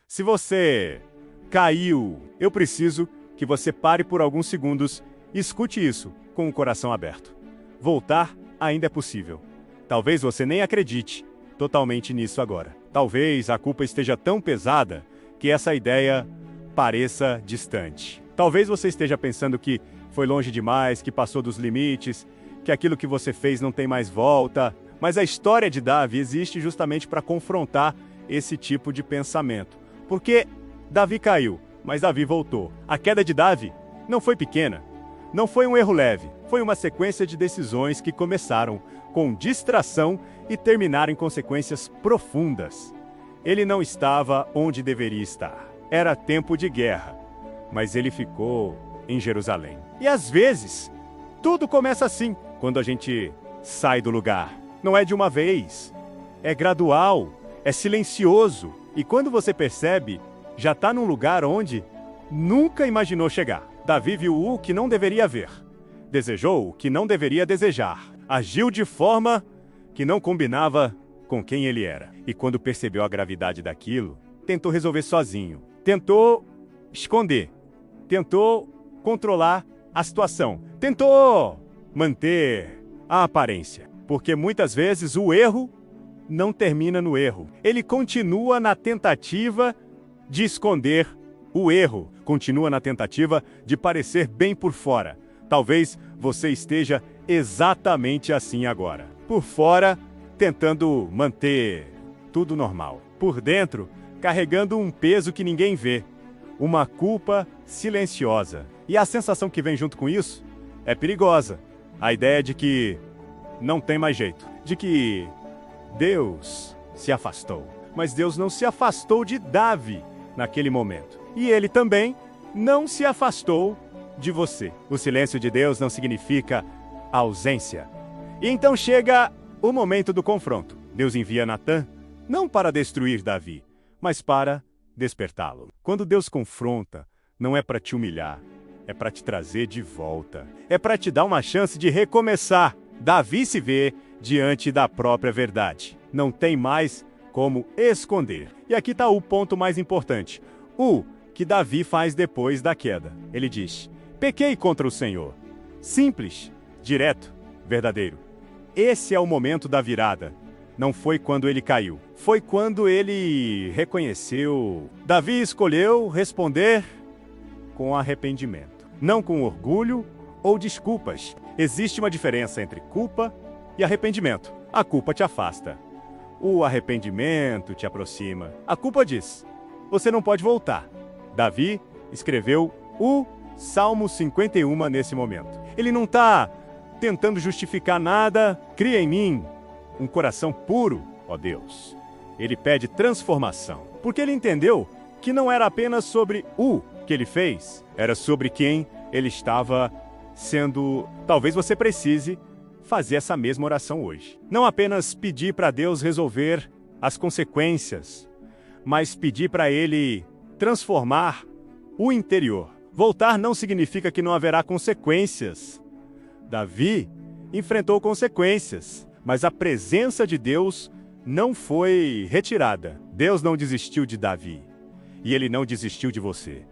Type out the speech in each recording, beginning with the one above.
Se você caiu, eu preciso que você pare por alguns segundos e escute isso com o coração aberto. Voltar ainda é possível. Talvez você nem acredite totalmente nisso agora. Talvez a culpa esteja tão pesada que essa ideia pareça distante. Talvez você esteja pensando que foi longe demais, que passou dos limites, que aquilo que você fez não tem mais volta. Mas a história de Davi existe justamente para confrontar esse tipo de pensamento. Porque Davi caiu, mas Davi voltou. A queda de Davi não foi pequena, não foi um erro leve, foi uma sequência de decisões que começaram com distração e terminaram em consequências profundas. Ele não estava onde deveria estar. Era tempo de guerra, mas ele ficou em Jerusalém. E às vezes, tudo começa assim, quando a gente sai do lugar. Não é de uma vez, é gradual, é silencioso. E quando você percebe, já está num lugar onde nunca imaginou chegar. Davi viu o que não deveria ver, desejou o que não deveria desejar, agiu de forma que não combinava com quem ele era. E quando percebeu a gravidade daquilo, tentou resolver sozinho, tentou esconder, tentou controlar a situação, tentou manter a aparência. Porque muitas vezes o erro não termina no erro. Ele continua na tentativa de esconder o erro, continua na tentativa de parecer bem por fora. Talvez você esteja exatamente assim agora. Por fora, tentando manter tudo normal. Por dentro, carregando um peso que ninguém vê. Uma culpa silenciosa. E a sensação que vem junto com isso é perigosa. A ideia de que não tem mais jeito. De que Deus se afastou. Mas Deus não se afastou de Davi naquele momento. E ele também não se afastou de você. O silêncio de Deus não significa ausência. E então chega o momento do confronto. Deus envia Natã não para destruir Davi, mas para despertá-lo. Quando Deus confronta, não é para te humilhar, é para te trazer de volta. É para te dar uma chance de recomeçar. Davi se vê diante da própria verdade. Não tem mais como esconder. E aqui está o ponto mais importante. O que Davi faz depois da queda. Ele diz: pequei contra o Senhor. Simples, direto, verdadeiro. Esse é o momento da virada. Não foi quando ele caiu. Foi quando ele reconheceu. Davi escolheu responder com arrependimento. Não com orgulho ou desculpas. Existe uma diferença entre culpa e arrependimento. A culpa te afasta. O arrependimento te aproxima. A culpa diz: você não pode voltar. Davi escreveu o Salmo 51 nesse momento. Ele não está tentando justificar nada. Cria em mim um coração puro, ó Deus. Ele pede transformação, porque ele entendeu que não era apenas sobre o que ele fez, era sobre quem ele estava sendo. Talvez você precise fazer essa mesma oração hoje. Não apenas pedir para Deus resolver as consequências, mas pedir para Ele transformar o interior. Voltar não significa que não haverá consequências. Davi enfrentou consequências, mas a presença de Deus não foi retirada. Deus não desistiu de Davi, e Ele não desistiu de você.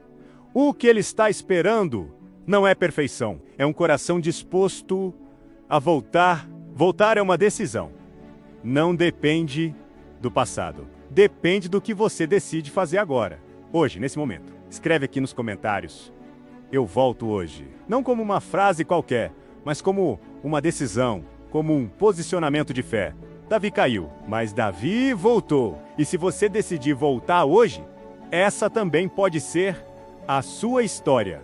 O que Ele está esperando não é perfeição, é um coração disposto a voltar. Voltar é uma decisão. Não depende do passado. Depende do que você decide fazer agora, hoje, nesse momento. Escreve aqui nos comentários: eu volto hoje. Não como uma frase qualquer, mas como uma decisão, como um posicionamento de fé. Davi caiu, mas Davi voltou. E se você decidir voltar hoje, essa também pode ser a sua história.